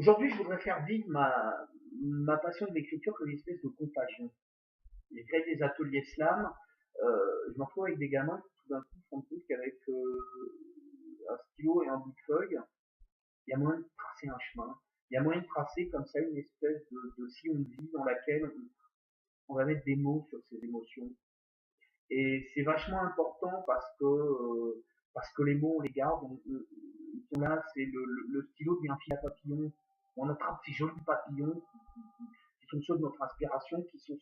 Aujourd'hui, je voudrais faire vivre ma passion de l'écriture comme une espèce de contagion. J'ai créé des ateliers slam. Je me retrouve avec des gamins qui tout d'un coup se rendent compte qu'avec un stylo et un bout de feuille, il y a moyen de tracer un chemin. Il y a moyen de tracer comme ça une espèce de sillon de vie dans laquelle on va mettre des mots sur ces émotions. Et c'est vachement important parce que les mots, on les garde, ils sont là, c'est le stylo devient un fil à papillon. On attrape ces jolis papillons qui sont ceux de notre inspiration, qui sont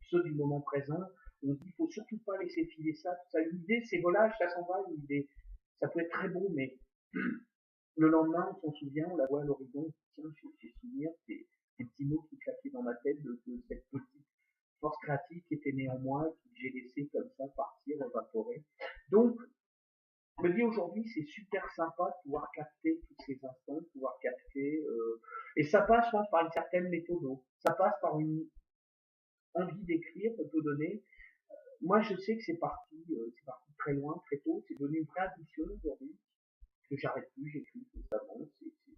ceux du moment présent. On dit, il faut surtout pas laisser filer ça. Tout ça. L'idée, c'est volage, ça s'en va. L'idée, ça peut être très beau, mais le lendemain, on s'en souvient, on la voit à l'horizon. Tiens, j'ai souvenir ces petits mots qui claquaient dans ma tête de cette petite force créative qui était née en moi, que j'ai laissé comme ça partir, évaporer. Donc, je me dis aujourd'hui, c'est super sympa de pouvoir capter tous ces instants, de pouvoir capter, et ça passe, je pense, par une certaine méthode. Ça passe par une envie d'écrire qu'on peut donner. Moi, je sais que c'est parti très loin, très tôt. C'est devenu une vraie addiction aujourd'hui que j'arrête plus, j'écris constamment,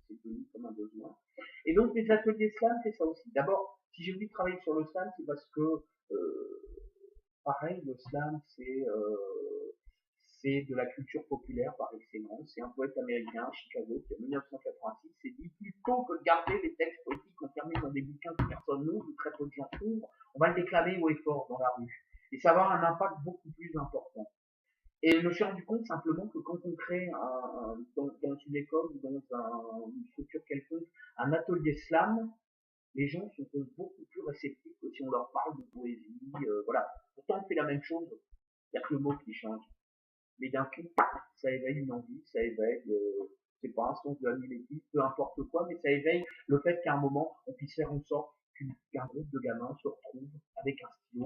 c'est devenu comme un besoin. Et donc les ateliers slam, c'est ça aussi. D'abord, si j'ai voulu travailler sur le slam, c'est parce que pareil, le slam, c'est de la culture populaire par excellence. C'est un poète américain, Chicago, qui en 1986 s'est dit plutôt que de garder les textes poétiques enfermés dans des bouquins que personne n'ouvre, ou très peu de gens ouvrent, on va le déclamer haut et fort dans la rue. Et ça va avoir un impact beaucoup plus important. Et je me suis rendu compte simplement que quand on crée dans une école ou dans une structure quelconque un atelier slam, les gens sont beaucoup plus réceptifs que si on leur parle de poésie. Voilà. Pourtant, on fait la même chose. Il n'y a que le mot qui change. Mais d'un coup, ça éveille une envie, ça éveille, c'est pas un sens de la mimétisme, peu importe quoi, mais ça éveille le fait qu'à un moment, on puisse faire en sorte qu'un groupe de gamins se retrouve avec un stylo